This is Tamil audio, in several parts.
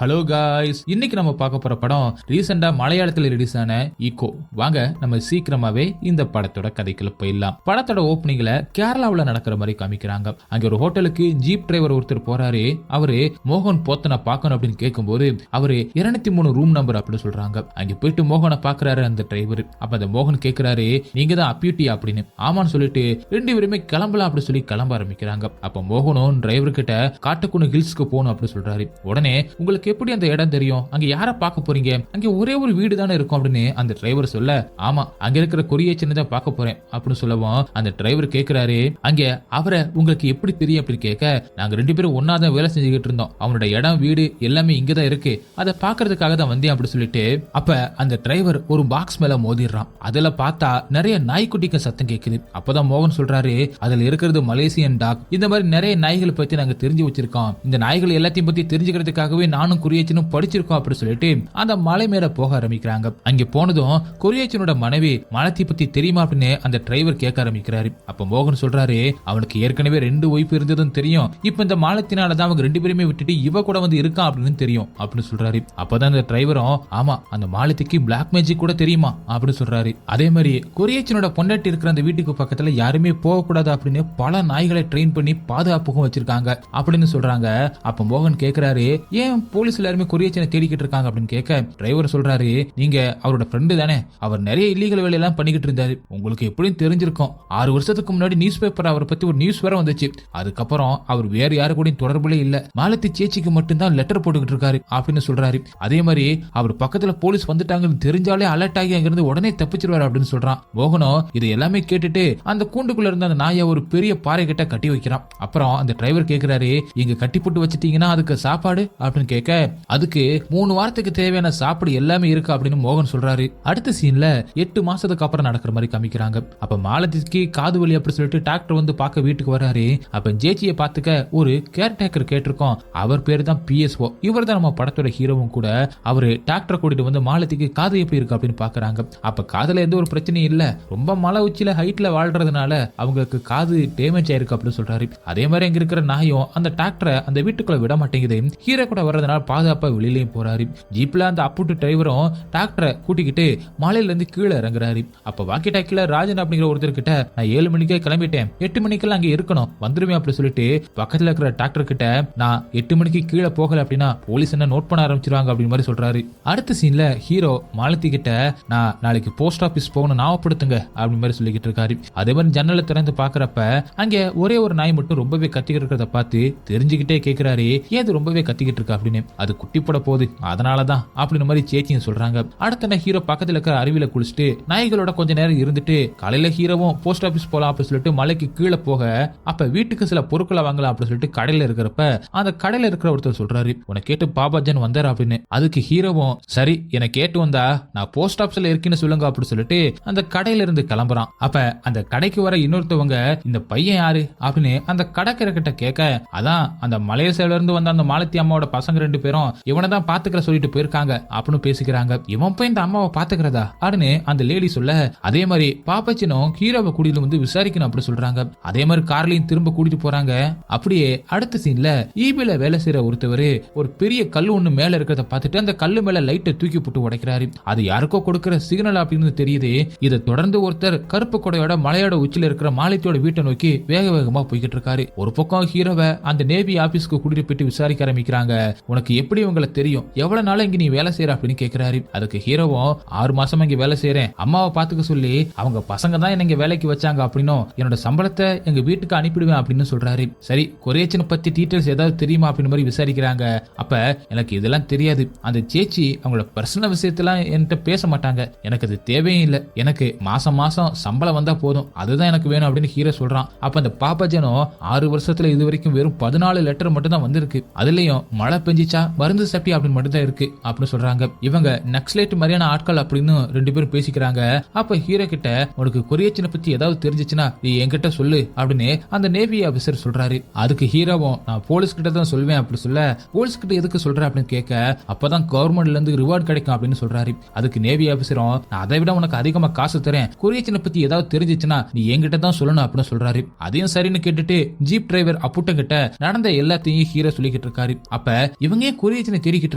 ஹலோ காய்ஸ், இன்னைக்கு நம்ம பார்க்க போற படம் ரீசெண்டா மலையாளத்தில் ரிலீஸ் ஆன ஈகோ. வாங்க நம்ம சீக்கிரமாவே இந்த படத்தோட கதைக்குள்ள போயிடலாம். படத்தோட ஓப்பனிங்ல கேரளாவில் நடக்கிற மாதிரி காமிக்கிறாங்க. அங்க ஒரு ஹோட்டலுக்கு ஜீப் டிரைவர் ஒருத்தர் போறாரு. அவரு மோகன் போத்தனை பார்க்கணும் அப்படின்னு கேட்கும்போது அவரு 203 ரூம் நம்பர் அப்படின்னு சொல்றாங்க. அங்க போயிட்டு மோகனை பாக்குறாரு அந்த டிரைவர். அப்ப அந்த மோகன் கேட்கிறாரு, நீங்க தான் அப்யூட்டி அப்படின்னு. ஆமான்னு சொல்லிட்டு 2 பேருமே கிளம்பலாம் அப்படின்னு சொல்லி கிளம்ப ஆரம்பிக்கிறாங்க. அப்ப மோகனும் டிரைவர் கிட்ட காட்டுக்குன்னு ஹில்ஸ்க்கு போகணும் அப்படின்னு சொல்றாரு. உடனே உங்களுக்கு எப்படி அந்த இடம் தெரியும், அங்க யார பார்க்க போறீங்க, அங்க ஒரே ஒரு வீடு தானே இருக்கும் அப்படின்னு அந்த டிரைவர் சொல்ல, ஆமா அங்க இருக்கிற கொரியேச்சனை தான் பார்க்க போறேன் அப்படின்னு சொல்லவும் அந்த டிரைவர் கேட்கிறாரு, அங்க அவரை உங்களுக்கு எப்படி தெரியும் அப்படின்னு கேட்க, நாங்க 2 பேரும் ஒன்னா தான் வேலை செஞ்சுக்கிட்டு இருந்தோம், அவனோட இடம் வீடு எல்லாமே இங்கதான் இருக்கு, அதை பாக்குறதுக்காக தான் வந்தேன் அப்படின்னு சொல்லிட்டு அப்ப அந்த டிரைவர் ஒரு பாக்ஸ் மேல மோதிடுறான். அதுல பார்த்தா நிறைய நாய்க்குட்டிக்கு சத்தம் கேட்குது. அப்பதான் மோகன் சொல்றாரு, அதுல இருக்கிறது மலேசியன் டாக். இந்த மாதிரி நிறைய நாய்களை பத்தி நாங்க தெரிஞ்சு வச்சிருக்கோம், இந்த நாய்கள் எல்லாத்தையும் பத்தி தெரிஞ்சுக்கிறதுக்காகவே நானும் குரியேச்சனும் படிச்சிருக்கோம் அப்படின்னு சொல்லிட்டு அந்த மலை மேல போக ஆரம்பிக்கிறாங்க. அங்க போனதும் குரியேச்சனோட மனைவி மலத்தை பத்தி தெரியுமா அப்படின்னு அந்த டிரைவர் கேட்க ஆரம்பிக்கிறாரு. அப்ப மோகன் சொல்றாரு, அவனுக்கு ஏற்கனவே 2 ஒய்ஃப் இருந்ததும் தெரியும், இப்ப இந்த மாலத்தினாலதான் அவங்க 2 பேருமே விட்டுட்டு இவ கூட வந்து இருக்கான் அப்படின்னு தெரியும் அப்படின்னு சொல்றாரு. அப்பதான் அந்த டிரைவரும், ஆமா அந்த மாலத்திக்கு பிளாக் மேஜிக் கூட தெரியுமா அப்படின்னு சொல்றாரு. அதே மாதிரி குரியேச்சனோட பொண்டாட்டி இருக்கிற அந்த வீட்டுக்கு பக்கத்துல யாருமே போக கூடாது அப்படின்னு பல நாய்களை ட்ரெயின் பண்ணி பாதுகாப்புக்கும் வச்சிருக்காங்க அப்படின்னு சொல்றாங்க. அப்ப மோகன் கேக்குறாரு, ஏன் போலீஸ் எல்லாருமே கொரியேச்சனை தேடிக்கிட்டு இருக்காங்க அப்படின்னு கேட்க டிரைவர் சொல்றாரு, நீங்க அவரோட ஃப்ரெண்டு தானே, அவர் நிறைய இல்லீகல் வேலையெல்லாம் பண்ணிக்கிட்டு இருந்தாரு, உங்களுக்கு எப்படியும் தெரிஞ்சிருக்கும், 6 வருஷத்துக்கு முன்னாடி நியூஸ் பேப்பர் அவரை பத்தி ஒரு நியூஸ் வேற வந்துச்சு, அதுக்கப்புறம் அவர் வேற யாரு கூட தொடர்புலே இல்ல, மாலத்தி சேச்சிக்கு மட்டும்தான் லெட்டர் போட்டுக்கிட்டு இருக்காரு அப்படின்னு சொல்றாரு. அதே மாதிரி அவர் பக்கத்துல போலீஸ் வந்துட்டாங்கன்னு தெரிஞ்சாலே அலர்ட் ஆகி அங்கிருந்து உடனே தப்பிச்சிருவாரு அப்படின்னு சொல்றான். மோகனோ இது எல்லாமே கேட்டுட்டு அந்த கூண்டுக்குள்ள இருந்த அந்த நாயை ஒரு பெரிய பாறை கிட்ட கட்டி வைக்கிறான். அப்புறம் அந்த டிரைவர் கேக்குறாரு, இங்க கட்டி போட்டு வச்சிட்டீங்கன்னா அதுக்கு சாப்பாடு அப்படின்னு கேட்க, அதுக்கு 3 வாரத்துக்கு தேவையான சாப்பாடு எல்லாமே இருக்கு அப்படின்னு மோகன் சொல்றாரு. அடுத்த சீன்ல 8 மாசத்துக்கு அப்புறம் நடக்கிற மாதிரி காமிக்கிறாங்க. அப்ப மாலதிக்கு காது வலி அப்படி சொல்லிட்டு டாக்டர் வந்து பார்க்க வீட்டுக்கு வராரு. அப்ப ஜேச்சியை பார்த்துக்க ஒரு கேர்டேக்கர் கேட்டிருக்கோம், அவர் பேரு தான் PSO. இவர் தான் நம்ம படத்தோட ஹீரோவும் கூட. அவரு டாக்டரை கூட்டிட்டு வந்து மாலதிக்கு காது எப்படி இருக்கு அப்படின்னு பாக்குறாங்க. அப்ப காதுல எந்த ஒரு பிரச்சனையும் இல்ல, ரொம்ப மலை உச்சியில ஹைட்ல வாழ்றதுனால அவங்களுக்கு காது டேமேஜ் ஆயிருக்கு அப்படின்னு சொல்றாரு. அதே மாதிரி அங்க இருக்கிற நாயும் அந்த டாக்டரை அந்த வீட்டுக்குள்ள விட மாட்டேங்குது. ஹீரோ கூட வர்றதுனால பாதுகாப்பா வெளியிலையும் போறாரு. ஜீப்ல அந்த அப்புட்டு டிரைவரும் டாக்டரை கூட்டிக்கிட்டு மலையில இருந்து கீழே இறங்குறாரு. அப்ப வாக்கி டாக்கில ராஜன் அப்படிங்கிற ஒருத்தர் கிட்ட, நான் 7 மணிக்கே கிளம்பிட்டேன், 8 மணிக்கெல்லாம் அங்க இருக்கணும், வந்துருவேன் அப்படின்னு சொல்லிட்டு பக்கத்துல இருக்கிற டாக்டர் கிட்ட, நான் 8 மணிக்கு கீழே போகல அப்படின்னா போலீஸ் என்ன நோட் பண்ண ஆரம்பிச்சிருவாங்க அப்படின்னு மாதிரி சொல்றாரு. அடுத்த சீன்ல ஹீரோ மாலத்தி கிட்ட, நான் நாளைக்கு போஸ்ட் ஆபீஸ் போகணும் ஞாபகப்படுத்துங்க அப்படின்னு மாதிரி சொல்லிக்கிட்டு இருக்காரு. அதே மாதிரி ஜன்னலை திறந்து பாக்குறப்ப அங்க ஒரே ஒரு நாய் மட்டும் ரொம்பவே கத்திக்கிட்டு இருக்கிறத பார்த்து தெரிஞ்சுக்கிட்டே கேட்கிறாரு, ஏன் ரொம்பவே கத்திக்கிட்டு இருக்கா அப்படின்னு. அது குட்டி போட போகுது அதனாலதான் அப்படின்னு மாதிரி சேச்சின்னு சொல்றாங்க. அடுத்த ஹீரோ பக்கத்துல இருக்கிற அருவியில குளிச்சுட்டு நாய்களோட கொஞ்ச நேரம் இருந்துட்டு காலையில ஹீரோவும் போஸ்ட் ஆபீஸ் போலாம் அப்படின்னு சொல்லிட்டு மலைக்கு கீழே போக, அப்ப வீட்டுக்கு சில பொருட்களை வாங்கலாம் அப்படின்னு சொல்லிட்டு கடையில இருக்கிறப்ப அந்த கடையில இருக்கிற ஒருத்தர் சொல்றாரு, உன்னை கேட்டு பாபாஜன் வந்தாரு அப்படின்னு. அதுக்கு ஹீரோவும், சரி என கேட்டு வந்தா நான் போஸ்ட் ஆபீஸ்ல இருக்கேன்னு சொல்லுங்க அப்படின்னு சொல்லிட்டு அந்த கடையில இருந்து கிளம்புறான். அப்ப அந்த கடைக்கு வர இன்னொருத்தவங்க, இந்த பையன் யாரு அப்படின்னு அந்த கடைக்கிற கிட்ட கேட்க, அதான் அந்த மலேசியால இருந்து வந்த அந்த மாலத்தி அம்மாவோட பசங்க 2 பேரும் இவனை தான் பாத்துக்கிற சொல்லிட்டு போயிருக்காங்க அப்படின்னு பேசிக்கிறாங்க. இவன் போய் இந்த அம்மாவை பாத்துக்கிறதா அப்படின்னு அந்த லேடி சொல்ல, அதே மாதிரி பாப்பாச்சினும் ஹீரோவை கூட்டிட்டு வந்து விசாரிக்கணும் அப்படி சொல்றாங்க. அதே மாதிரி கார்லயும் திரும்ப கூட்டிட்டு போறாங்க. அப்படியே அடுத்த சீன்ல ஈபில வேலை செய்யற ஒருத்தவர் ஒரு பெரிய கல்லு ஒண்ணு மேல இருக்கிறத பார்த்துட்டு அந்த கல்லு மேல லைட்டை தூக்கி போட்டு உடைக்கிறாரு. அது யாருக்கோ கொடுக்கிற சிக்னல் அப்படின்னு தெரியுது. இதை தொடர்ந்து ஒருத்தர் கருப்பு கொடையோட மலையோட உச்சில இருக்கிற மாலத்தியோட வீட்டை நோக்கி வேக வேகமா போய்கிட்டு இருக்காரு. ஒரு பக்கம் ஹீரோவை அந்த நேவி ஆபீஸ்க்கு கூட்டிட்டு போயிட்டு விசாரிக்க ஆரம்பிக்கிறாங்க. உனக்கு எப்படி உங்களை தெரியும், எவ்வளவு நாள் இங்க நீ வேலை செய்யற அப்படின்னு கேக்குறாரு. அதுக்கு ஹீரோவும், 6 மாசமா இங்க வேலை செய்யறேன், அம்மாவை பாத்துக்க சொல்லி அவங்க பசங்க தான் என்ன வேலைக்கு வச்சாங்க அப்படின்னும் என்னோட சம்பளத்தை எங்க வீட்டுக்கு அனுப்பிடுவேன் அப்படின்னு சொல்றாரு. சரி கொரியேச்சனை பத்தி டீடைல்ஸ் ஏதாவது தெரியுமா அப்படின்னு மாதிரி விசாரிக்கிறாங்க. அப்ப எனக்கு இதெல்லாம் தெரியாது, அந்த சேச்சி அவங்களோட பர்சனல் விஷயத்தெல்லாம் என்கிட்ட பேச மாட்டாங்க, எனக்கு அது தேவையும் இல்லை, எனக்கு மாசம் மாசம் சம்பளம் வந்தா போதும், அதுதான் எனக்கு வேணும் அப்படின்னு ஹீரோ சொல்றான். அப்ப அந்த பாப்பாஜனும் 6 வருஷத்துல இது வரைக்கும் வெறும் 14 லெட்டர் மட்டும் தான் வந்திருக்கு, அதுலயும் மழை பெஞ்சிச்சா மருந்து சப்பி அப்படின்னு மட்டும் தான் இருக்கு அப்படின்னு சொல்றாங்க. இவங்க நக்சலைட் மாதிரியான ஆட்கள் அப்படின்னு 2 பேரும் பேசிக்கிறாங்க. அப்ப ஹீரோ கிட்ட, உனக்கு கொரியேச்சனை பத்தி ஏதாவது தெரிஞ்சிச்சுன்னா நீ என்கிட்ட சொல்லு அப்படின்னு அந்த நேவி ஆபீசர் சொல்றாரு. அதுக்கு ஹீரோவும், நான் போலீஸ் கிட்ட தான் சொல்வேன் அப்படி சொல்ல, போலீஸ் கிட்ட எதுக்கு சொல்ற அப்படின்னு கேட்க, அப்பதான் கவர்மெண்ட்ல இருந்து ரிவார்ட் கிடைக்கும் அப்படின்னு சொல்றாரு. அதுக்கு நேவி ஆபீசரும், நான் அதை விட உனக்கு அதிகமா காசு தரேன், கொரியேச்சனை பத்தி ஏதாவது தெரிஞ்சிச்சுன்னா நீ என்கிட்ட தான் சொல்லணும் அப்படின்னு சொல்றாரு. அதையும் சரின்னு கேட்டுட்டு ஜீப் டிரைவர் அப்புட்ட கிட்ட நடந்த எல்லாத்தையும் ஹீரோ சொல்லிக்கிட்டு இருக்காரு. அப்ப இவங்க அங்கேயே கொரியச்சனை தேடிக்கிட்டு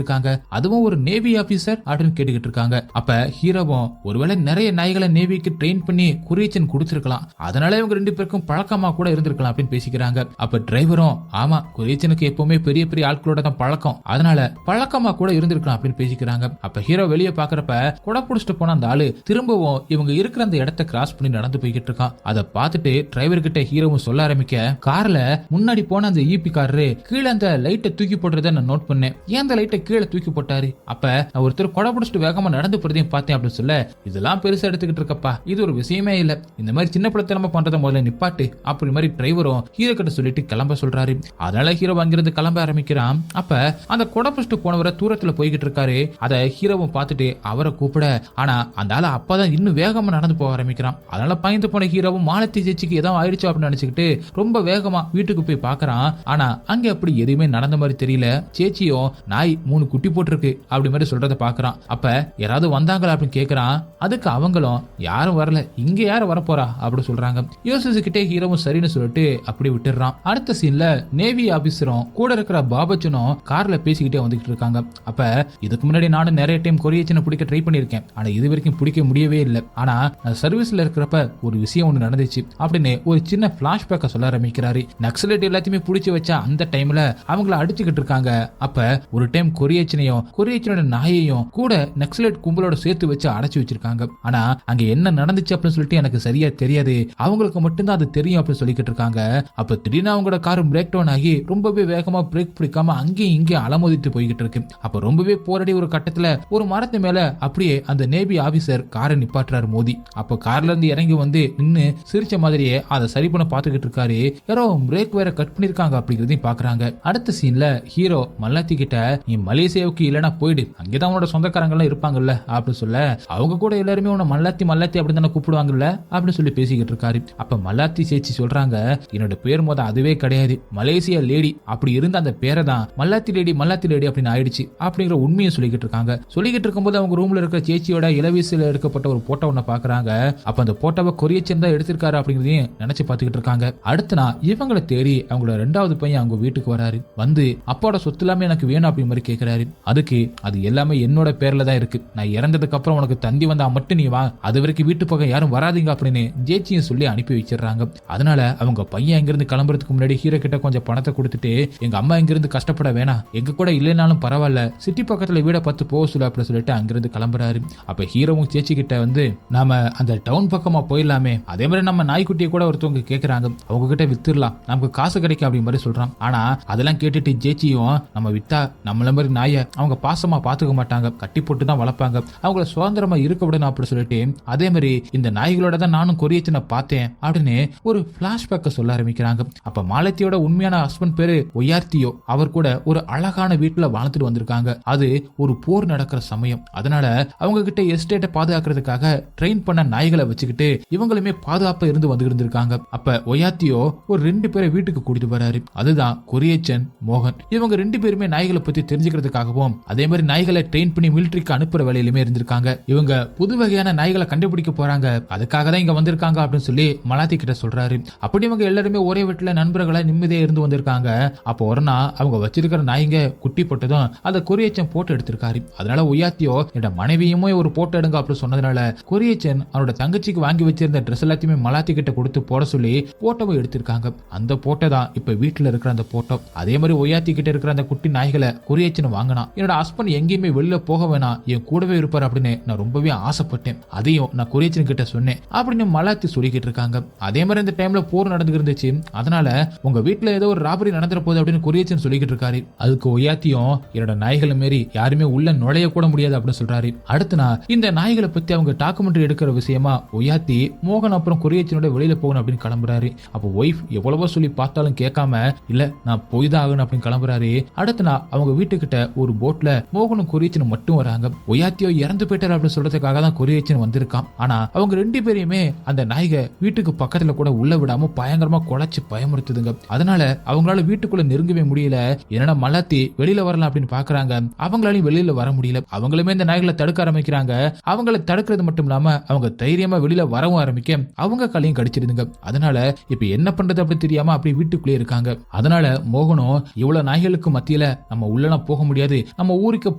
இருக்காங்க, அதுவும் ஒரு நேவி ஆபீசர் அப்படின்னு கேட்டுக்கிட்டு இருக்காங்க. அப்ப ஹீரோவும் ஒருவேளை நிறைய நாய்களை நேவிக்கு ட்ரெயின் பண்ணி கொரியச்சன் கொடுத்திருக்கலாம், அதனால இவங்க ரெண்டு பேருக்கும் பழக்கமா கூட இருந்திருக்கலாம் அப்படின்னு பேசிக்கிறாங்க. அப்ப டிரைவரும் ஆமா கொரியச்சனுக்கு எப்பவுமே பெரிய பெரிய ஆட்களோட தான் பழக்கம், அதனால பழக்கமா கூட இருந்திருக்கலாம் அப்படின்னு பேசிக்கிறாங்க. அப்ப ஹீரோ வெளியே பாக்குறப்ப கொடை புடிச்சிட்டு போன அந்த ஆளு திரும்பவும் இவங்க இருக்கிற அந்த இடத்தை கிராஸ் பண்ணி நடந்து போய்கிட்டு இருக்கான். அதை பார்த்துட்டு டிரைவர் கிட்ட ஹீரோவும் சொல்ல ஆரம்பிக்க, கார்ல முன்னாடி போன அந்த ஈபி காரரு கீழே அந்த லைட்டை தூக்கி போடுறத நான் நோட் பண்ணேன், ஏன் அந்த லைட்டை கீழே தூக்கி போட்டாரு, அப்ப நான் ஒருத்தர் கொடை புடிச்சிட்டு வேகமா நடந்து போறதையும் பார்த்தேன் அப்படின்னு சொல்ல, இதெல்லாம் பெருசா எடுத்துக்கிட்டு இருக்கப்பா, இது ஒரு விஷயமே இல்ல, இந்த மாதிரி சின்ன பிள்ளைத்தனமா பண்றதை முதல்ல நிப்பாட்டு அப்படி மாதிரி டிரைவரும் ஹீரோ கிட்ட சொல்லிட்டு கிளம்ப சொல்றாரு. அதனால ஹீரோ அங்கிருந்து கிளம்ப ஆரம்பிக்கிறான். அப்ப அந்த கொடை புடிச்சிட்டு போனவரை தூரத்துல போய்கிட்டு இருக்காரு. அதை ஹீரோவும் பார்த்துட்டு அவரை கூப்பிட, ஆனா அந்த ஆளு அப்பதான் இன்னும் வேகமா நடந்து போக ஆரம்பிக்கிறான். அதனால பயந்து போன ஹீரோவும் மாலத்தி சேச்சிக்கு ஏதாவது ஆயிடுச்சு அப்படின்னு நினைச்சுக்கிட்டு ரொம்ப வேகமா வீட்டுக்கு போய் பாக்குறான். ஆனா அங்க அப்படி எதுவுமே நடந்த மாதிரி தெரியல. சேச்சியும் நாய் 3 குட்டி போட்டிருக்கு அப்படி மாதிரி சொல்றத பாக்குறான். அப்ப யாராவது வந்தாங்களா அப்படின்னு கேக்குறான். அதுக்கு அவங்களும் யாரும் வரல, இங்க யாரும் வரப்போறா அப்படி சொல்றாங்க. யோசிச்சுக்கிட்டே ஹீரோவும் சரின்னு சொல்லிட்டு அப்படி விட்டுறான். அடுத்த சீன்ல நேவி ஆபீசரும் கூட இருக்கிற பாபச்சனும் கார்ல பேசிக்கிட்டே வந்துகிட்டு இருக்காங்க. அப்ப இதுக்கு முன்னாடி நானும் நிறைய டைம் கொரியச்சனை பிடிக்க ட்ரை பண்ணிருக்கேன், ஆனா இது வரைக்கும் பிடிக்க முடியவே இல்லை. ஆனா சர்வீஸ்ல இருக்கிறப்ப ஒரு விஷயம் ஒண்ணு நடந்துச்சு அப்படின்னு ஒரு சின்ன பிளாஷ்பேக்க சொல்ல ஆரம்பிக்கிறாரு. நக்சலைட் எல்லாத்தையுமே பிடிச்சு வச்சா அந்த டைம்ல அவங்கள அடிச்சுக்கிட்டு இருக்காங்க. அப்ப ஒரு டைம் கொரியச்சனோட நாயையும் கூட நக்சலைட் கும்பலோட சேர்த்து வச்சு அடைச்சு வச்சிருக்காங்க. ஆனா அங்க என்ன நடந்துச்சு அப்படின்னு சொல்லிட்டு எனக்கு சரியா தெரியாது, அவங்களுக்கு மட்டும்தான் அது தெரியும் அப்படின்னு சொல்லிக்கிட்டு இருக்காங்க. அப்ப திடீர்னு அவங்களோட கார் பிரேக் டவுன் ஆகி ரொம்பவே வேகமா பிரேக் பிடிக்காம அங்கேயும் இங்கேயும் அலமோதிட்டு போய்கிட்டு இருக்கு. அப்ப ரொம்பவே போராடி ஒரு கட்டத்துல ஒரு மரத்து மேல அப்படியே அந்த நேவி ஆபீசர் காரை நிப்பாட்டுறாரு மோதி. அப்ப கார்ல இருந்து இறங்கி வந்து நின்னு சிரிச்ச மாதிரியே அதை சரி பண்ண பாத்துக்கிட்டு இருக்காரு. யாரோ பிரேக் வேற கட் பண்ணிருக்காங்க அப்படிங்கறதையும் பாக்குறாங்க. அடுத்த சீன்ல ஹீரோ மல்லாத்தி கிட்ட, நீ மலேசியாவுக்கு இல்லனா போயிடு, அங்கேதான் உன்னோட சொந்தக்காரங்க எல்லாம் இருப்பாங்கல்ல அப்படின்னு சொல்ல, அவங்க கூட எல்லாருமே உன்னை மல்லாத்தி மல்லாத்தி அப்படின்னு தானே கூப்பிடுவாங்கல்ல அப்படின்னு சொல்லி பேசிக்கிட்டு இருக்காரு. அப்ப மல்லாத்தி சேச்சி சொல்றாங்க, என்னோட பேர் மொத அதுவே கிடையாது, மலேசியா லேடி, அப்படி இருந்த அந்த பேரை தான் மல்லாத்தி லேடி அப்படின்னு ஆயிடுச்சு அப்படிங்கிற உண்மையை சொல்லிக்கிட்டு இருக்காங்க. சொல்லிக்கிட்டு இருக்கும்போது அவங்க ரூம்ல இருக்கிற சேச்சியோட இளவயசுல எடுக்கப்பட்ட ஒரு போட்டோ ஒண்ணு பாக்குறாங்க. அப்ப அந்த போட்டோவை கொரியச்சன் தான் எடுத்திருக்காரு அப்படிங்கறதையும் நினைச்சு பாத்துக்கிட்டு இருக்காங்க. அடுத்த நாள் இவங்களை தேடி அவங்களோட 2வது பையன் அவங்க வீட்டுக்கு வராரு. வந்து அப்பாவோட சொத்து எல்லாமே எனக்கு வேணும் அப்படி மாதிரி கேக்குறாரு. அதுக்கு அது எல்லாமே என்னோட பேர்ல தான் இருக்கு, நான் இறந்ததுக்கு அப்புறம் உனக்கு தந்தி வந்தா மட்டும் நீ வா, அது வரைக்கும் வீட்டு பக்கம் யாரும் வராதிங்க அப்படின்னு ஜேச்சியும் சொல்லி அனுப்பி வச்சிடறாங்க. அதனால அவங்க பையன் இங்கிருந்து கிளம்புறதுக்கு முன்னாடி ஹீரோ கிட்ட கொஞ்சம் பணத்தை கொடுத்துட்டு, எங்க அம்மா இங்கிருந்து கஷ்டப்பட வேணாம், எங்க கூட இல்லைனாலும் பரவாயில்ல, சிட்டி பக்கத்துல வீட பார்த்து போக சொல்ல அப்படின்னு சொல்லிட்டு அங்கிருந்து கிளம்புறாரு. அப்ப ஹீரோவும் சேச்சி கிட்ட வந்து, நாம அந்த டவுன் பக்கமா போயிடலாமே, அதே மாதிரி நம்ம நாய்க்குட்டியை கூட ஒருத்தவங்க கேக்குறாங்க, அவங்க கிட்ட வித்துடலாம், நமக்கு காசு கிடைக்கும் அப்படி மாதிரி சொல்றான். ஆனா அதெல்லாம் கேட்டுட்டு ஜேச்சியும், நம்ம வித்தா நம்மள மாதிரி நாய அவங்க பாசமா பாத்துக்க மாட்டாங்க, கட்டி போட்டு தான் வளர்ப்பாங்க, அவங்கள சுதந்திரமா இருக்க விடணும் அப்படி சொல்லிட்டு, அதே மாதிரி இந்த நாய்களோட தான் நானும் கொரியச்சனை பார்த்தேன் அப்படின்னு ஒரு பிளாஷ்பேக்க சொல்ல ஆரம்பிக்கிறாங்க. அப்ப மாலத்தியோட உண்மையான ஹஸ்பண்ட் பேரு ஒய்யார்த்தியோ, அவர் கூட ஒரு அழகான வீட்டுல வாழ்ந்துட்டு வந்திருக்காங்க. அது ஒரு போர் நடக்கிற சமயம், அதனால அவங்க கிட்ட எஸ்டேட்டை பாதுகாக்கிறதுக்காக ட்ரெயின் பண்ண நாய்களை வச்சுக்கிட்டு இவங்களுமே பாதுகாப்பா இருந்து வந்து இருந்திருக்காங்க. அப்ப ஒய்யாத்தியோ ஒரு 2 பேரை வீட்டுக்கு கூட்டிட்டு வராரு. அதுதான் கொரியச்சன், மோகன். இவங்க 2 பேருமே நாய்களை பத்தி தெரிஞ்சுக்கிறதுக்காகவும் அதே மாதிரி நாய்களை ட்ரெயின் பண்ணி மிலிட்டரிக்கு அனுப்புற வேலையிலுமே இருந்திருக்காங்க. இவங்க புது வகையான நாய்களை கண்டுபிடிக்க போறாங்க, அதுக்காக தான் இங்க வந்திருக்காங்க அப்படின்னு சொல்லி மலாத்தி கிட்ட சொல்றாரு. அப்படி இவங்க எல்லாருமே ஒரே வீட்டுல நண்பர்களை நிம்மதியா இருந்து வந்திருக்காங்க. அப்போ ஒரு நாள் அவங்க வச்சிருக்கிற நாய்ங்க குட்டி போட்டதும் அதை கொரியச்சன் போட்டோ எடுத்திருக்காரு. அதனால ஒய்யாத்தியோ என்னோட மனைவியுமே ஒரு போட்டோ எடுங்க அப்படின்னு சொன்னதுனால கொரியச்சன் அவனோட தங்கச்சிக்கு வாங்கி வச்சிருந்த ட்ரெஸ் எல்லாத்தையுமே மலாத்தி கிட்ட கொடுத்து போட சொல்லி போட்டோவை எடுத்திருக்காங்க. அந்த போட்டோ தான் இப்ப வீட்டுல இருக்கிற அந்த போட்டோ. அதே மாதிரி ஒய்யாத்தி கிட்ட இருக்கிற அந்த குட்டி நாய்களை கொரியச்சன் வாங்கினான். என்னோட ஹஸ்பண்ட் எங்கேயுமே வெளியில போக வேணாம், என் கூடவே இருப்பார் அப்படின்னு நான் ரொம்பவே ஆசைப்பட்டேன், அதையும் நான் கொரியச்சன் கிட்ட சொன்னேன் அப்படின்னு மலாத்தி சொல்லிக்கிட்டு இருக்காங்க. அதே மாதிரி இந்த டைம்ல போர் நடந்து இருந்துச்சு, அதனால உங்க வீட்டுல ஏதோ ஒரு ராபரி நடந்துற போகுது அப்படின்னு கொரியச்சன் சொல்லிக்கிட்டு இருக்காரு. அதுக்கு ஒய்யாத்தியும், என்னோட நாய்களை மாரி யாருமே உள்ள நுழைய கூட முடியாது அப்படின்னு சொல்றாரு. அடுத்த நாள் இந்த நாய்களை பத்தி அவங்க டாக்குமெண்ட்ரி எடுக்கிற விஷயமா ஒய்யாத்தி மோகன் அப்புறம் கொரியச்சனோட வெளியில போகணும் அப்படின்னு கிளம்புறாரு. அப்போ ஒய்ஃப் எவ்வளவோ சொல்லி பார்த்தாலும் கேட்காம, இல்ல நான் போய் தான் ஆகணும் அப்படின்னு கிளம்புறாரு. அடுத்த நாள் அவங்க வீட்டுக்கிட்ட ஒரு போட்ல மோகனும் கொரியச்சனும் மட்டும் வராங்க. ஒய்யாத்தியோ இறந்து போயிட்டாரு அப்படின்னு சொல்றதுக்காக தான் கொரியச்சன் வந்திருக்கான். ஆனா அவங்க 2 பேரையுமே அந்த நாய்க வீட்டுக்கு பக்கத்துல கூட உள்ள விடாம பயங்கரமா குலைச்சு பயமுறுத்துதுங்க. அதனால அவங்களால வீட்டுக்குள்ள நெருங்கவே முடியல. என்னன்னா மலாத்தி வெளியில வரலாம் அப்படின்னு பாக்குறாங்க, அவங்களாலையும் வெளியில வர முடியல. அவங்களுமே இந்த நாய்களை தடுக்க ஆரம்பிக்கிறாங்க. அவங்களை தடுக்கிறது மட்டும் இல்லாம அவங்க தைரியமா வெளியில வரவும் ஆரம்பிக்க அவங்க காலையும் கடிச்சிருதுங்க. அதனால இப்ப என்ன பண்றது அப்படி தெரியாம அப்படி வீட்டுக்குள்ளே இருக்காங்க. அதனால மோகனும் இவ்வளவு நாய்களுக்கு மத்தியில நம்ம உள்ளலாம் போக முடியாது, நம்ம ஊருக்கு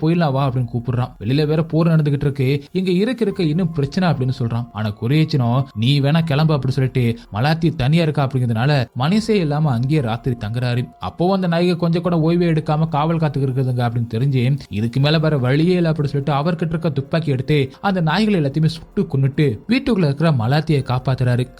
போயிடலாம் வா அப்படின்னு கூப்பிடுறான். வெளியில வேற போர் நடந்துகிட்டு இருக்கு, இங்க இருக்க இன்னும் பிரச்சனை அப்படின்னு சொல்றான். ஆனா குறையச்சனோ நீ வேணா கிளம்பு அப்படின்னு சொல்லிட்டு மலாத்தி தனியா இருக்கா அப்படிங்கிறதுனால மனசே இல்லாம அங்கேயே ராத்திரி தங்குறாரு. அப்போ அந்த நாயகை கொஞ்சம் கூட ஓய்வே எடுக்காம காவல் காத்துக்கு இருக்குதுங்க அப்படின்னு தெரிஞ்சு இதுக்கு மேல வேற வழியே இல்லை அப்படின்னு சொல்லிட்டு அவர்கிட்ட இருக்க துப்பாக்கி எடுத்து அந்த நாய்களை எல்லாத்தையுமே சுட்டு கொன்னுட்டு வீட்டுக்குள்ள இருக்கிற மலாத்தியை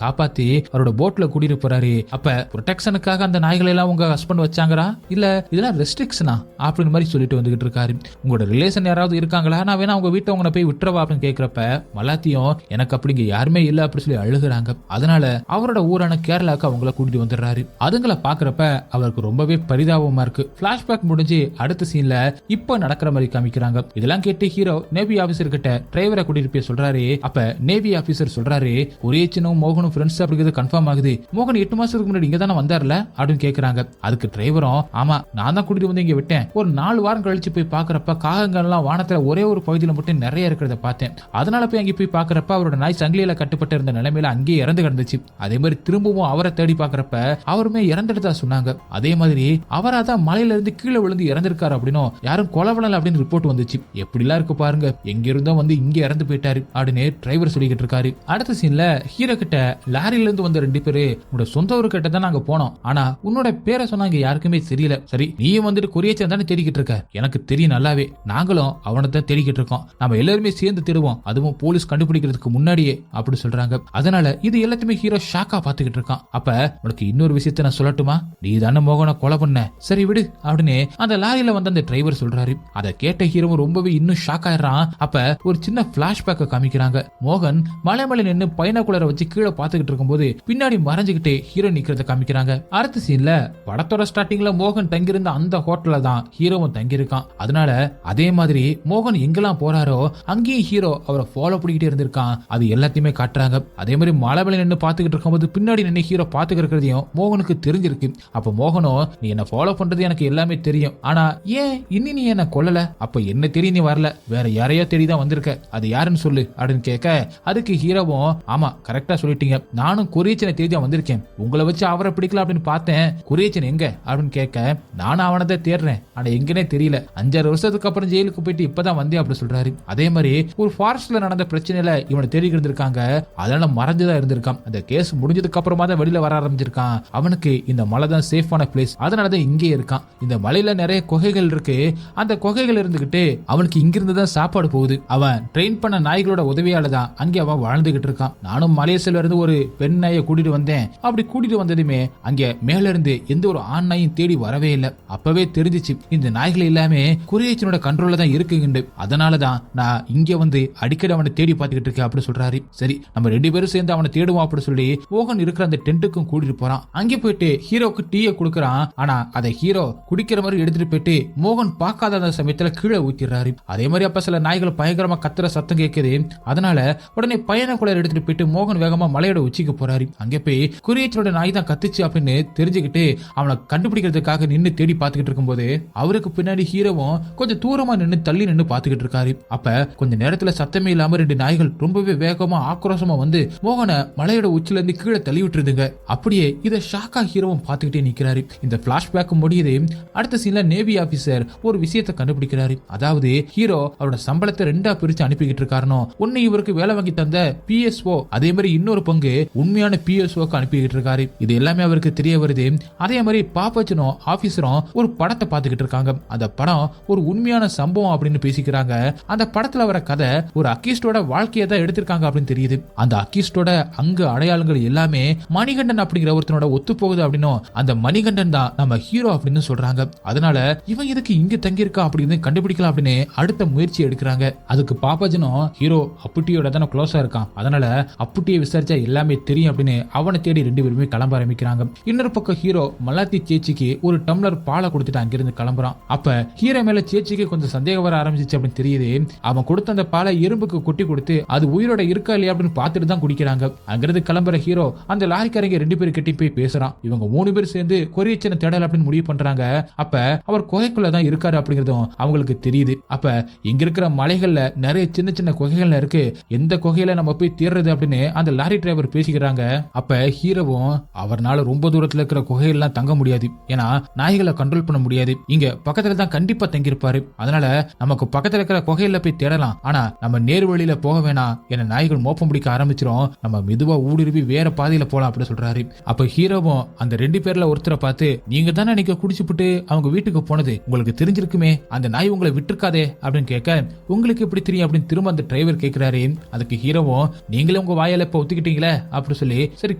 காப்பாத்தி அவரோட போட்ல கூட்டிட்டு போறாரு. அப்ப ப்ரொடெக்ஷனுக்காக அந்த நாய்களை எல்லாம் உங்க ஹஸ்பண்ட் வச்சாங்களா இல்ல இதெல்லாம் ரெஸ்ட்ரிக்ஷனா அப்படின்னு மாதிரி சொல்லிட்டு வந்துகிட்டு இருக்காரு. உங்களோட ரிலேஷன் யாராவது இருக்காங்களா, நான் வேணா உங்க வீட்டை உங்களை போய் விட்டுறவா அப்படின்னு கேட்கிறப்ப மலாத்தியும் எனக்கு அப்படிங்க யாருமே இல்ல அப்படின்னு சொல்லி அழுகுறாங்க. அதனால அவரோட ஊரான கேரளாக்கு அவங்கள கூட்டிட்டு வந்துடுறாரு. அதுங்களை பாக்குறப்ப அவருக்கு ரொம்பவே பரிதாபமா இருக்கு. பிளாஷ்பேக் முடிஞ்சு அடுத்த சீன்ல இப்ப நடக்கிற மாதிரி காமிக்கிறாங்க. இதெல்லாம் கேட்டு ஹீரோ நேவி ஆபீசர் கிட்ட டிரைவரை கூட்டிட்டு போய் சொல்றாரு. அப்ப நேவி ஆபீசர் சொல்றாரு, ஒரே சின்னம் மோகனும் ஃப்ரெண்ட்ஸ் அப்படிங்கிறது கன்ஃபார்ம் ஆகுது. மோகன் 8 மாசத்துக்கு முன்னாடி இங்க தானே வந்தார்ல அப்படின்னு கேக்குறாங்க. அதுக்கு டிரைவரும் ஆமா நான் தான் கூட்டிட்டு வந்து இங்க விட்டேன். ஒரு 4 வாரம் கழிச்சு போய் பாக்குறப்ப காகங்கள் எல்லாம் வானத்துல ஒரே ஒரு பகுதியில மட்டும் நிறைய இருக்கிறத பார்த்தேன். அதனால போய் அங்கே போய் பாக்குறப்ப அவரோட நாய் சங்கிலியில கட்டுப்பட்டு இருந்த நிலைமையில அங்கேயே இறந்து கிடந்துச்சு. அதே மாதிரி திரும்பவும் அவரை தேடி பாக்குறப்ப அவருமே இறந்துட்டதா சொன்னாங்க. அதே மாதிரி அவரா தான் மலையில இருந்து கீழே விழுந்து இறந்திருக்காரு அப்படின்னும் யாரும் கொலவளல் அப்படின்னு ரிப்போர்ட் வந்துச்சு. எப்படிலாம் இருக்கு பாருங்க, எங்க இருந்தோ வந்து இங்க இறந்து போயிட்டாரு அப்படின்னு டிரைவர் சொல்லிக்கிட்டு இருக்காரு. அடுத்த சீன்ல ஹீரோ கிட்ட லாரியில இருந்து வந்த 2 பேரு உன்னோட சொந்த ஊரு கிட்ட தான் நாங்க போனோம், ஆனா உன்னோட பேரை சொன்னாங்க யாருக்குமே தெரியல. சரி நீயும் வந்துட்டு கொரியச்சன் தானே தேடிக்கிட்டு இருக்க, எனக்கு தெரியும் நல்லாவே, நாங்களும் அவனை தான் தேடிக்கிட்டு இருக்கோம், நம்ம எல்லாருமே சேர்ந்து தேடுவோம், அதுவும் போலீஸ் கண்டுபிடிக்கிறதுக்கு முன்னாடியே அப்படி சொல்றாங்க. அதனால இது எல்லாத்தையுமே ஹீரோ ஷாக்கா பாத்துக்கிட்டு இருக்கான். அப்ப உனக்கு இன்னொரு விஷயத்தை நான் சொல்லட்டுமா, நீ தானே மோகனை கொலை பண்ண, சரி விடு அப்படின்னு அந்த லாரியில வந்து அந்த டிரைவர் சொல்றாரு. அதை கேட்ட ஹீரோ ரொம்பவே இன்னும் ஷாக் ஆயிடுறான். அப்ப ஒரு சின்ன பிளாஷ்பேக்க காமிக்கிறாங்க. மோகன் மலை மேல நின்னு பைனாகுலரை வச்சு கீழே பாத்துக்கிட்டு இருக்கும்போது பின்னாடி மறைஞ்சுக்கிட்டே ஹீரோ நிக்கிறத காமிக்கிறாங்க. அடுத்த சீன்ல படத்தோட ஸ்டார்டிங்ல மோகன் தங்கியிருந்த அந்த ஹோட்டல்ல தான் ஹீரோவும் தங்கியிருக்கான். அதனால அதே மாதிரி மோகன் எங்கெல்லாம் போறாரோ அங்கேயும் ஹீரோ அவரை ஃபாலோ பண்ணிக்கிட்டே இருந்திருக்கான். அது எல்லாத்தையுமே காட்டுறாங்க. அதே மாதிரி மலை மேல நின்று பாத்துக்கிட்டு இருக்கும்போது பின்னாடி நின்று ஹீரோ பாத்துக்கிட்டு இருக்கிறதையும் மோகனுக்கு தெரிஞ்சிருக்கு. அப்ப மோகனோ நீ என்ன ஃபாலோ பண்றது எனக்கு எல்லாமே தெரியும், ஆனா ஏன் இன்னி நீ என்ன கொல்லல, அப்ப என்ன தெரியும் நீ வரல, வேற யாரையோ தேடிதான் வந்திருக்க, அது யாருன்னு சொல்லு அப்படின்னு கேட்க அதுக்கு ஹீரோவும் ஆமா கரெக்டா சொல்லிட்டீங்க, நானும் கொரியச்சனை தேடிதான் வந்திருக்கேன், உங்களை வச்சு அவரை பிடிக்கல அப்படின்னு பார்த்தேன், கொரியச்சன் எங்க அப்படின்னு கேட்க நானும் அவனை தான் தேடுறேன், ஆனா எங்கன்னே தெரியல, 5-6 வருஷத்துக்கு அப்புறம் ஜெயிலுக்கு போயிட்டு இப்பதான் வந்தேன் அப்படி சொல்றாரு. அதே மாதிரி ஒரு ஃபாரஸ்ட்ல நடந்த பிரச்சனையில இவனை தேடி இருந்திருக்காங்க, அதனால மறைஞ்சுதான் இருந்திருக்கான். அந்த கேஸ் முடிஞ்சதுக்கு அப்புறமா தான் வெளியில வர ஆரம்பிச்சிருக்கான். அவனுக்கு இந்த மலை தான் சேஃபான பிளேஸ், அதனாலதான் இங்கே இருக்கான். இந்த மலையில நிறைய குகைகள் இருக்கு, அந்த குகைகள் இருந்துகிட்டு அவனுக்கு இங்கிருந்து தான் சாப்பாடு போகுது. அவன் ட்ரெயின் பண்ண நாய்களோட உதவியால தான் அங்கே அவன் வாழ்ந்துகிட்டு இருக்கான். நானும் மலேசியால இருந்து ஒரு பெண் நாயை கூட்டிட்டு வந்தேன். அப்படி கூட்டிட்டு வந்ததுமே அங்க மேல இருந்து எந்த ஒரு ஆண் நாயும் தேடி வரவே இல்லை. அப்பவே தெரிஞ்சிச்சு இந்த நாய்கள் எல்லாமே குரியச்சனோட கண்ட்ரோல்ல தான் இருக்குங்க, அதனாலதான் நான் இங்க வந்து அடிக்கடி அவனை தேடி பார்த்துக்கிட்டு இருக்கேன் அப்படி சொல்றாரு. சரி நம்ம 2 பேரும் சேர்ந்து அவனை தேடுவோம் அப்படி சொல்லி மோகன் இருக்கிற அந்த டென்ட்டுக்கும் கூட்டிட்டு போறான். அங்கே போயிட்டு ஹீரோக்கு டீயை கொடுக்கறான். ஆனா அதை ஹீரோ குடிக்கிற மாதிரி எடுத்துட்டு போயிட்டு மோகன் பார்க்காத அந்த சமயத்துல கீழே ஊத்திடுறாரு. அதே மாதிரி அப்ப சில நாய்கள் பயங்கரமா கத்துற சத்தம் கேட்குது. அதனால உடனே பைனாகுலர் எடுத்துட்டு போயிட்டு மோகன் வேகமா மலையோட உச்சிக்கு போறாரு. அங்கே போய் குரியச்சனோட நாய் தான் கத்துச்சு அப்படின்னு தெரிஞ்சுக்கிட்டு அவனை கண்டுபிடிக்கிறதுக்காக நின்று தேடி பார்த்துக்கிட்டு இருக்கும்போது அவருக்கு பின்னாடி ஹீரோவும் கொஞ்சம் தூரமா நின்று தள்ளி நின்று பார்த்துக்கிட்டு இருக்காரு. அப்ப கொஞ்ச நேரத்துல சத்தமே இல்லாம 2 நாய்கள் ரொம்பவே வேகமா ஆக்ரோஷமா வந்து மோகனை மலையோட உச்சில இருந்து கீழே தள்ளி விட்டுருதுங்க. அப்படியே இதை ஷாக்கா ஹீரோவும் பார்த்துக்கிட்டே நிக்கிறாரு. இந்த பிளாஷ்பேக் முடியுது. அடுத்த சீன்ல நேவி ஆபீசர் ஒரு விஷயத்தை கண்டுபிடிக்கிறாரு. அதாவது ஹீரோ அவரோட சம்பளத்தை 2ஆ பிரிச்சு அனுப்பிக்கிட்டு இருக்காருனோ, ஒன்னு இவருக்கு வேலை வாங்கி தந்த PSO, அதே மாதிரி இன்னொரு பங்கு உண்மையான PSOக்கு அனுப்பிக்கிட்டு இருக்காரு. இது எல்லாமே அவருக்கு தெரிய வருது. அதே மாதிரி பாப்பச்சனும் ஆபீசரும் ஒரு படத்தை பார்த்துக்கிட்டு இருக்காங்க. அந்த படம் ஒரு உண்மையான சம்பவம் அப்படின்னு பேசிக்கிறாங்க. அந்த படத்துல வர கதை ஒரு அக்கிஸ்டோட வாழ்க்கையை தான் எடுத்திருக்காங்க அப்படின்னு தெரியுது. அந்த அக்கிஸ்டோட அங்கு அடையாளங்கள் எல்லாமே மணிகண்டன் அப்படிங்கிற ஒருத்தனோட ஒத்து போகுது அப்படின்னும் அந்த மணிகண்டன் தான் நம்ம ஹீரோ அப்படின்னு சொல்றாங்க. அதனால இவன் எதுக்கு இங்க தங்கியிருக்கா அப்படின்னு கண்டுபிடிக்கலாம் அப்படின்னு அடுத்த முயற்சி எடுக்கிறாங்க. அதுக்கு பாப்பாஜனும் ஹீரோ அப்புட்டியோட தானே க்ளோஸா இருக்கான், அதனால அப்புட்டியை விசாரிச்சா எல்லாமே தெரியும் அப்படின்னு அவனை தேடி 2 பேருமே கிளம்ப ஆரம்பிக்கிறாங்க. இன்னொரு பக்கம் ஹீரோ மலாத்தி சேச்சிக்கு ஒரு டம்ளர் பாலை கொடுத்துட்டு அங்கிருந்து கிளம்புறான். அப்ப ஹீரோ மேல சேச்சிக்கு கொஞ்சம் சந்தேகம் வர ஆரம்பிச்சிச்சு அப்படின்னு தெரியுது. அவன் கொடுத்த அந்த பாலை எறும்புக்கு கொட்டி கொடுத்து அது உயிரோட இருக்கா இல்லையா அப்படின்னு பார்த்துட்டு தான் குடிக்கிறாங்க. அங்கிருந்து கிளம்புற ஹீரோ அந்த லாரிக்காரங்க 2 பேரும் கிட்டி போய் பேசுறான். இவங்க 3 பேர் சேர்ந்து கொரியச்சனை தேடல் அப்படின்னு முடிவு பண்றாங்க. அப்ப அவர் குகைக்குள்ள தான் இருக்காரு அப்படிங்கறதும் அவங்களுக்கு தெரியுது. அப்ப இங்க இருக்கிற மலைகள்ல நிறைய சின்ன சின்ன குகைகள்ல இருக்கு, எந்த குகையில நம்ம போய் தேடுறது அப்படின்னு அந்த லாரி டிரைவர் பேசிக்கிறாங்க. அப்ப ஹீரோவும் அவர்னால ரொம்ப தூரத்துல இருக்கிற குகைகள்லாம் தங்க முடியாது, ஏன்னா நாய்களை கண்ட்ரோல் பண்ண முடியாது, தெரியாது, இங்க பக்கத்துல தான் கண்டிப்பா தங்கியிருப்பாரு, அதனால நமக்கு பக்கத்துல இருக்கிற குகையில போய் தேடலாம், ஆனா நம்ம நேர் வழியில போக வேணாம், என்ன நாய்கள் மோப்பம் பிடிக்க ஆரம்பிச்சிரும், நம்ம மெதுவா ஊடுருவி வேற பாதையில போலாம் அப்படின்னு சொல்றாரு. அப்ப ஹீரோவும் அந்த 2 பேர்ல ஒருத்தரை பார்த்து, நீங்க தானே நீங்க குடிச்சுப்புட்டு அவங்க வீட்டுக்கு போனது, உங்களுக்கு தெரிஞ்சிருக்குமே, அந்த நாய் உங்களை விட்டுருக்காதே அப்படின்னு கேட்க, உங்களுக்கு எப்படி தெரியும் அப்படின்னு திரும்ப அந்த டிரைவர் கேட்கிறாரு. அதுக்கு ஹீரோவும், நீங்களே உங்க வாயால இப்ப ஒத்துக்கிட்டீங்களே அப்படி சொல்லி சரி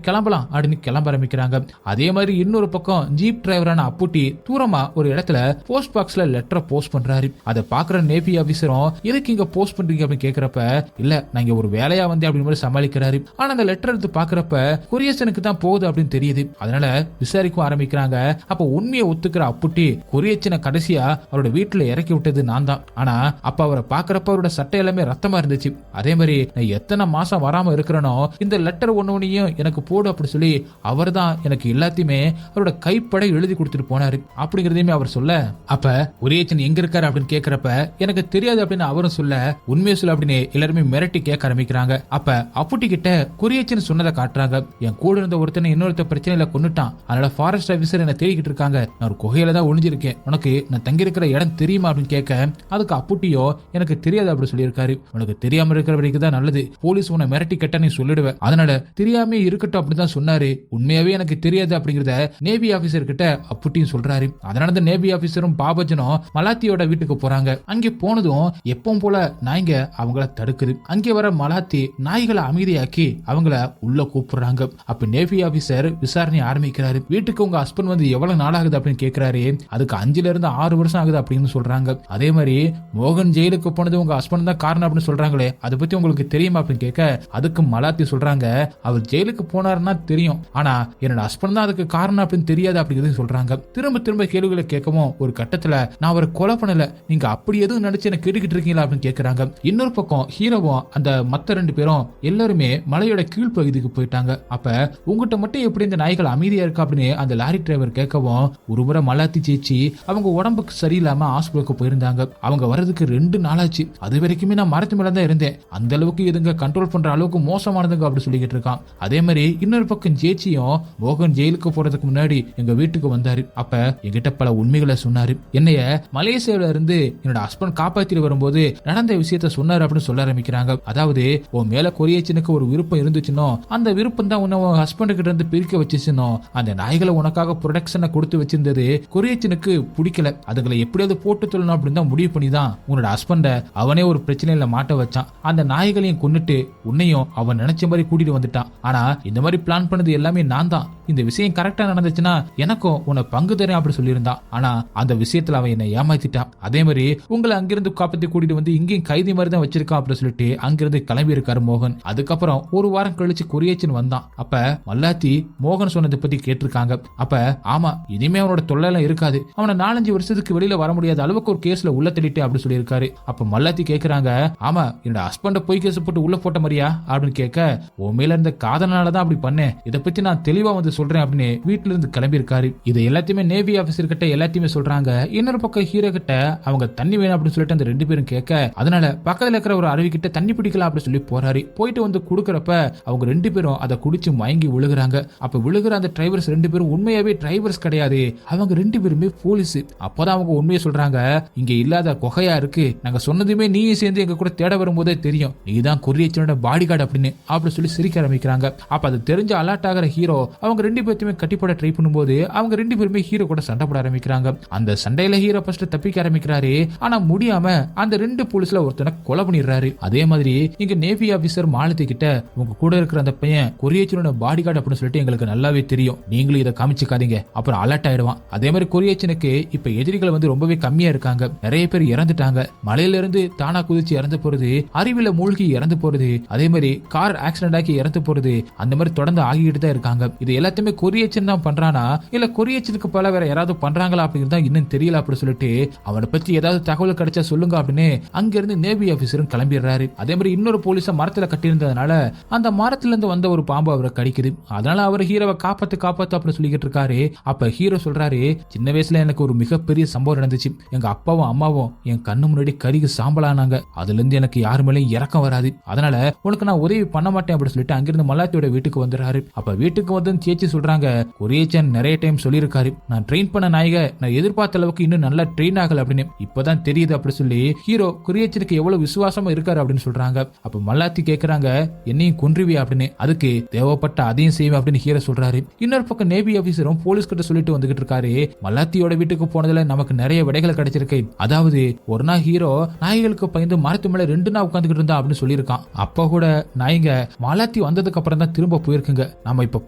கிளம்பலாம் அப்படின்னு கிளம்ப ஆரம்பிக்கிறாங்க. அதே மாதிரி இன்னொரு பக்கம் ஜீப் டிரைவரான அப்புட்டி தூரமா ஒரு இடத்துல போஸ்ட் பாக்ஸ்ல லெட்டரை போஸ்ட் பண்றாரு. அதை பாக்குற நேவி ஆபீசரும், எதுக்கு இங்க போஸ்ட் பண்றீங்க அப்படின்னு கேக்குறப்ப, இல்ல நான் இங்க ஒரு வேலையா வந்து அப்படின்னு மாதிரி சமாளிக்கிறாரு. ஆனா அந்த லெட்டர் எடுத்து பாக்குறப்ப கொரியேஷனுக்கு தான் போகுது அப்படின்னு தெரியுது, அதனால விசாரிக்க ஆரம்பிக்கிறாங்க. அப்ப உண்மையை ஒத்துக்கிற அப்புட்டி, கொரியேஷனை கடைசியா அவரோட வீட்டுல இறக்கி விட்டது நான் தான், ஆனா அப்ப அவரை பாக்குறப்ப அவரோட சட்டை எல்லாமே ரத்தமா இருந்துச்சு, அதே மாதிரி நான் எத்தனை மாசம் வராம இருக்கிறனோ இந்த லெட்டர் ஒன்னொன்னையும் எனக்கு போடு அப்படி சொல்லி அவர் தான் எனக்கு எல்லாத்தையுமே அவரோட கைப்பட எழுதி கொடுத்துட்டு போனாரு அப்படிங்கறதையுமே அவர் சொல்ல, அப்ப கொரியேஷன் எங்க இருக்காரு அப்படின்னு கேக்குறப்ப எனக்கு தெரியாது அப்படின்னு அவரும் சொல்ல, உண்மையை சொல்ல அப்படின்னு எல்லாருமே மிரட்டி கேட்க ஆரம்பிக்கிறாங்க. அப்ப அப்புட்டி கிட்ட கொரியேஷன் சொன்னதை காட்டுறாங்க, என் கூட இருந்த ஒருத்தனை இன்னொருத்த பிரச்சனையில கொண்டுட்டான், அதனால ஃபாரஸ்ட் ஆபீசர் என்ன தேடிக்கிட்டு இருக்காங்க, நான் ஒரு குகையில தான் ஒளிஞ்சிருக்கேன், உனக்கு நான் தங்கி இருக்கிற இடம் தெரியுமா அப்படின்னு கேட்க, அதுக்கு அப்புட்டியோ எனக்கு தெரியாது அப்படி சொல்லியிருக்காரு. உனக்கு தெரியாம இருக்கிற வரைக்கும் தான் நல்லது, போலீஸ் உன்னை மிரட்டி கேட்டா நீ சொல்லிடுவேன், அதனால தெரியாம இருக்கட்டும் அப்படிதான் சொன்னாரு, உண்மையாவே எனக்கு தெரியாது அப்படிங்கறத நேவி ஆபீசர் கிட்ட அப்புட்டியும் சொல்றாரு. அதனால தான் நேவி ஆபீசரும் பாபஜனும் மலாத்தியோட வீட்டுக்கு போறாங்க. அங்கே போனதும் எப்பவும் போல நாய்ங்க அவங்கள தடுக்குது. அங்கே வர மலாத்தி நாய்களை அமைதியாக்கி அவங்கள உள்ள கூப்பிடுறாங்க. அப்ப நேவி ஆபீசர் விசாரணை ஆரம்பிக்கிறாரு. வீட்டுக்கு உங்க ஹஸ்பண்ட் வந்து எவ்வளவு நாள் ஆகுது அப்படின்னு கேட்கிறாரு. அதுக்கு 5 இருந்து 6 வருஷம் ஆகுது அப்படின்னு சொல்றாங்க. அதே மாதிரி மோகன் ஜெயிலுக்கு போனது உங்க ஹஸ்பண்ட் தான் காரணம் அப்படின்னு சொல்றாங்களே, அதை பத்தி உங்களுக்கு தெரியுமா அப்படின்னு கேட்க, அதுக்கு மலாத்தி சொல்றாங்க, அவர் ஜெயிலுக்கு போனாருன்னா தெரியும், ஆனா என்னோட ஹஸ்பண்ட் தான் அதுக்கு காரணம் அப்படின்னு தெரியாது அப்படிங்கிறது சொல்றாங்க. திரும்ப திரும்ப கேள்விகளை கேட்கவும் ஒரு கட்டத்துல, நான் அவரை கொலை பண்ணல, நீங்க அப்படி எதுவும் நினைச்சு என்ன கேட்டுக்கிட்டு இருக்கீங்களா அப்படின்னு கேட்கறாங்க. இன்னொரு பக்கம் ஹீரோவும் அந்த மத்த 2 பேரும் எல்லாருமே மலையோட கீழ் பகுதிக்கு போயிட்டாங்க. அப்ப உங்ககிட்ட மட்டும் எப்படி இந்த நாய்கள் அமைதியா இருக்கா அப்படின்னு அந்த லாரி டிரைவர் கேட்கவும், ஒரு முறை மலாத்தி சேச்சி அவங்க உடம்புக்கு சரியில்லாம ஹாஸ்பிட்டலுக்கு போயிருந்தாங்க, அவங்க வர்றதுக்கு 2 நாளாச்சு, அது வரைக்குமே நான் மரத்து மேல தான் இருந்தேன், அந்த அளவுக்கு இதுங்க கண்ட்ரோல் பண்ற அளவுக்கு மோசமானதுங்க அப்படி சொல்லிக்கிட்டு இருக்கான். அதே மாதிரி இன்னொரு பக்கம் ஜேச்சியும் மோகன் ஜெயிலுக்கு போறதுக்கு முன்னாடி எங்க வீட்டுக்கு வந்தாரு. அப்ப என்கிட்ட பல உண்மைகளை சொன்னாரு, என்னைய மலேசியாவில இருந்து என்னோட ஹஸ்பண்ட் காப்பாத்திட்டு வரும்போது நடந்த விஷயத்த சொன்னாரு அப்படின்னு சொல்ல ஆரம்பிக்கிறாங்க. அதாவது உன் மேல கொரியேஷனுக்கு ஒரு விருப்பம் இருந்துச்சுன்னோ, அந்த விருப்பம் தான் உன்னை ஹஸ்பண்ட் கிட்ட இருந்து பிரிக்க வச்சுச்சுன்னோ, அந்த நாய்களை உனக்காக ப்ரொடெக்ஷனை கொடுத்து வச்சிருந்தது கொரியேஷனுக்கு பிடிக்கல, அதுகளை எப்படியாவது போட்டு சொல்லணும் அப்படின்னு தான் முடிவு பண்ணி தான் உன்னோட ஹஸ்பண்ட அவனே ஒரு பிரச்சனையில மாட்ட வச்சான், அந்த நாய்களையும் கொன்னுட்டு உன்னையும் அவன் நினைச்ச மாதிரி கூட்டிட்டு வந்துட்டான், ஆனா இந்த மாதிரி பிளான் பண்ணது எல்லாமே நான் தான், இந்த விஷயம் கரெக்டா நடந்துச்சுன்னா எனக்கும் உன்னை பங்கு தரேன் அப்படி சொல்லியிருந்தான், ஆனா அந்த விஷயத்துல அவன் என்னை ஏமாத்திட்டான், அதே மாதிரி உங்களை அங்கிருந்து காப்பத்தி கூட்டிட்டு வந்து இங்கேயும் கைதி மாதிரி தான் வச்சிருக்கான் அப்படின்னு சொல்லிட்டு அங்கிருந்து கிளம்பி இருக்காரு மோகன். அதுக்கப்புறம் ஒரு வாரம் கழிச்சு கொரியேஷன் வந்தான். அப்ப மல்லாத்தி மோகன் சொன்னதை பத்தி கேட்டிருக்காங்க. அப்ப ஆமா, இனிமே அவனோட தொல்லை இருக்காது, அவனை 4-5 வருஷத்துக்கு வெளியில வர முடியாத அளவுக்கு ஒரு கேஸ்ல உள்ள தள்ளிட்டு அப்படி சொல்லியிருக்காரு. அப்ப மல்லாத்தி கேக்குறாங்க, ஆமா என்னோட ஹஸ்பண்ட போய் கேஸ் போட்டு உள்ள போட்ட மாதிரியா அப்படின்னு கேட்க, உன் மேல இருந்த காதனாலதான் அப்படி பண்ணேன், இதை பத்தி நான் தெளிவா வந்து சொல்றேன் அப்படின்னு வீட்டுல இருந்து கிளம்பி இருக்காரு. இது எல்லாத்தையுமே நேவி ஆபீசர் கிட்ட எல்லாத்தையுமே சொல்றாங்க. இன்னொரு பக்கம் ஹீரோ கிட்ட அவங்க தண்ணி வேணும் அப்படின்னு சொல்லிட்டு அந்த 2 பேரும் கேட்க, அதனால பக்கத்துல இருக்கிற ஒரு அருவி கிட்ட தண்ணி பிடிக்கலாம் அப்படின்னு சொல்லி போறாரு. போயிட்டு வந்து குடுக்கறப்ப அவங்க 2 பேரும் அதை குடிச்சு மயங்கி விழுகுறாங்க. அப்ப விழுகிற அந்த டிரைவர்ஸ் 2 பேரும் உண்மையாவே டிரைவர்ஸ் கிடையாது, அவங்க 2 பேருமே போலீஸ். அப்பதான் அவங்க உண்மையை சொல்றாங்க, இங்க இல்லாத குகையா இருக்கு, நாங்க சொன்னதுமே நீயும் சேர்ந்து எங்க கூட தேட வரும்போதே தெரியும், நீதான் கொரியேஷனோட பாடி கார்டு அப்படின்னு அப்படி சொல்லி சிரிக்க ஆரம்பிக்கிறாங்க. அப்ப அது தெரிஞ்ச அலர்ட் ஆகிற ஹீரோ அவங்க 2 பேருமே கட்டிப்பட ட்ரை பண்ணும்போது அவங்க 2 பேருமே ஹீரோ கூட சண்டை போட ஆரம்பிக்கிறாங்க. அந்த சண்டையில ஹீரோ ஃபர்ஸ்ட் தப்பிக்க ஆரம்பிக்கிறாரு, ஆனா முடியாம அந்த 2 போலீஸ்ல ஒருத்தனை கொலை பண்ணிடுறாரு. அதே மாதிரி இங்க நேவி ஆபீசர் மாலத்தி கிட்ட, உங்க கூட இருக்கிற அந்த பையன் கொரியேஷனோட பாடி கார்டு அப்படின்னு சொல்லிட்டு எங்களுக்கு நல்லாவே தெரியும், நீங்களும் இதை காமிச்சுக்காதீங்க, அப்புறம் அலர்ட் ஆயிடுவான். அதே மாதிரி கொரியேஷனுக்கு இப்ப எதிரிகள் வந்து ரொம்பவே கம்மியா இருக்காங்க, நிறைய பேர் இறந்துட்டாங்க, மலையில இருந்து தானா குதிச்சு இறந்து போறது, அருவில மூழ்கி இறந்து போறது, அதே மாதிரி கார் ஆக்சிடென்ட் ஆகி இறந்து போறது, அந்த மாதிரி தொடர்ந்து ஆகிட்டு தான் இருக்காங்க. இது எல்லாத்தையுமே கொரியேஷன் தான் பண்றானா இல்ல கொரியேஷனுக்கு பல வேற யாராவது பண்றாங்களா அப்படிங்கிறதா இன்னும் தெரியல அப்படி சொல்லிட்டு, அவனை பத்தி ஏதாவது தகவல் கிடைச்சா சொல்லுங்க அப்படின்னு அங்கிருந்து நேவி ஆபீசரும் கிளம்பிடுறாரு. அதே மாதிரி இன்னொரு போலீஸ மரத்துல கட்டியிருந்ததுனால அந்த மரத்துல இருந்து வந்த ஒரு பாம்பு அவரை கடிக்குது, அதனால அவர் ஹீரோவை காப்பாத்து அப்படின்னு சொல்லிக்கிட்டு இருக்காரு. அப்ப ஹீரோ சொல்றாரு, சின்ன வயசுல எனக்கு ஒரு மிகப்பெரிய சம்பவம் நடந்துச்சு, எங்க அப்பாவும் அம்மாவும் என் கண்ணு முன்னாடி கருகி சாம்பலானாங்க, அதுல இருந்து எனக்கு யாரு மேலேயும் இறக்கம் வராது, அதனால உனக்கு நான் உதவி பண்ண மாட்டேன் அப்படின்னு சொல்லிட்டு அங்கிருந்து மல்லாத்தியோட வீட்டுக்கு வந்துடுறாரு. அப்ப வீட்டுக்கு வந்து சேச்சி சொல்றாங்க, கொரியேஷன் நிறைய டைம் சொல்லியிருக்காரு, நான் ட்ரெயின் பண்ண நாய்க நான் எதிர்பார்த்த அளவுக்கு இன்னும் நல்லா ட்ரெயின் ஆகல அப்படின்னு இப்பதான் தெரியுது அப்படி சொல்லி ஹீரோ குரியச்சனுக்கு எவ்வளவு விசுவாசமா இருக்காரு அப்படின்னு சொல்றாங்க. அப்ப மல்லாத்தி கேக்குறாங்க, என்னையும் கொன்றுவியா அப்படின்னு. அதுக்கு தேவைப்பட்ட அதையும் செய்வேன் அப்படின்னு ஹீரோ சொல்றாரு. இன்னொரு பக்கம் நேவி ஆபீசரும் போலீஸ் கிட்ட சொல்லிட்டு வந்துகிட்டு இருக்காரு, மல்லாத்தியோட வீட்டுக்கு போனதுல நமக்கு நிறைய விடைகள் கிடைச்சிருக்கு. அதாவது ஒரு நாள் ஹீரோ நாய்களுக்கு பயந்து மரத்து மேல 2 நாள் உட்காந்துக்கிட்டு இருந்தா அப்படின்னு சொல்லியிருக்கான். அப்ப கூட நாய்ங்க மல்லாத்தி வந்ததுக்கு அப்புறம் தான் திரும்ப போயிருக்குங்க. நம்ம இப்ப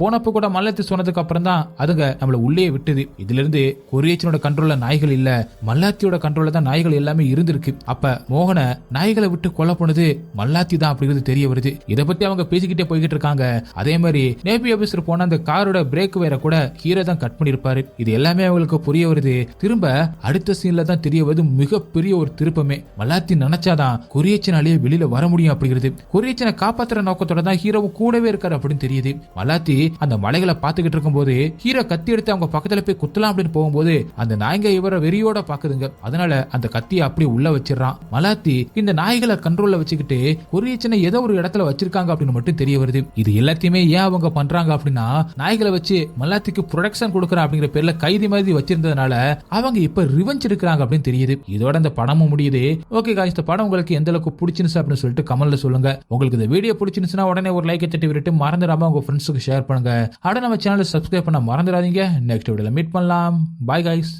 போனப்ப கூட மல்லாத்தி சொன்னதுக்கு அப்புறம் தான் அதுங்க நம்மள உள்ளே விட்டுது. இதுல இருந்து கொரியச்சனோட கண்ட்ரோல்ல நாய்கள் இல்ல, மல்லாத்தியோட கண்ட்ரோல்ல தான் நாய்கள் எல்லாமே இருந்திருக்கு. அப்ப மோகன நாய்களை விட்டு கொலை போனது மல்லாத்தி தான் அப்படிங்கிறது தெரிய வருது. இதை பத்தி அவங்க பேசிக்கிட்டே போய்கிட்டு இருக்காங்க. அதே மாதிரி நேவி ஆபீசர் போன அந்த காரோட பிரேக் வேற கூட ஹீரோ தான் கட் பண்ணிருப்பாரு. இது எல்லாமே அவங்களுக்கு புரிய வருது. திரும்ப அடுத்த சீன்ல தான் தெரிய வருது மிகப்பெரிய ஒரு திருப்பமே. மல்லாத்தி நினைச்சாதான் கொரியச்சனாலேயே வெளியில வர முடியும் அப்படிங்கிறது. கொரியச்சனை காப்பாத்துற நோக்கத்தோட தான் ஹீரோவும் கூடவே இருக்காரு அப்படின்னு தெரியுது. மல்லாத்தி அந்த மலைகளை பாத்துக்கிட்டு இருக்கும் போது ஹீரோ கத்தி எடுத்து அவங்க பக்கத்துல போய் குத்தலாம் அப்படின்னு போகும்போது அந்த நாய்ங்க இவரை வெறியோட பாக்குதுங்க. அதனால அந்த கத்தியை அப்படியே உள்ள வச்சிடறான். மல்லாத்தி இந்த நாய்களை கண்ட்ரோல்ல வச்சுக்கிட்டு கொரியச்சனை ஏதோ ஒரு இடத்துல வச்சிருக்காங்க அப்படின்னு மட்டும் தெரிய வருது. இது எல்லாத்தையுமே ஏன் அவங்க பண்றாங்க அப்படின்னா, நாய்களை வச்சு மல்லாத்திக்கு ப்ரொடக்ஷன் கொடுக்கற அப்படிங்கிற பேர்ல கைதி மாதிரி வச்சிருந்ததுனால அவங்க இப்ப ரிவெஞ்ச் எடுக்கிறாங்க அப்படின்னு தெரியுது. இதோட இந்த படமும் முடியுது. ஓகே गाइस, இந்த படம் உங்களுக்கு எந்த அளவுக்கு பிடிச்சிருந்துச்சு அப்படின்னு சொல்லிட்டு கமெண்ட்ல சொல்லுங்க. உங்களுக்கு இந்த வீடியோ பிடிச்சிருந்துச்சுன்னா உடனே ஒரு லைக் தட்டி விட்டு மறந்துடாம உங்க ஃப்ரெண்ட்ஸுக்கு ஷேர் பண்ணுங்க. அட நம்ம சேனலை சப்ஸ்கிரைப் பண்ண மறந்துடாதீங்க. நெக்ஸ்ட் வீடியோல மீட் பண்ணலாம். By guys.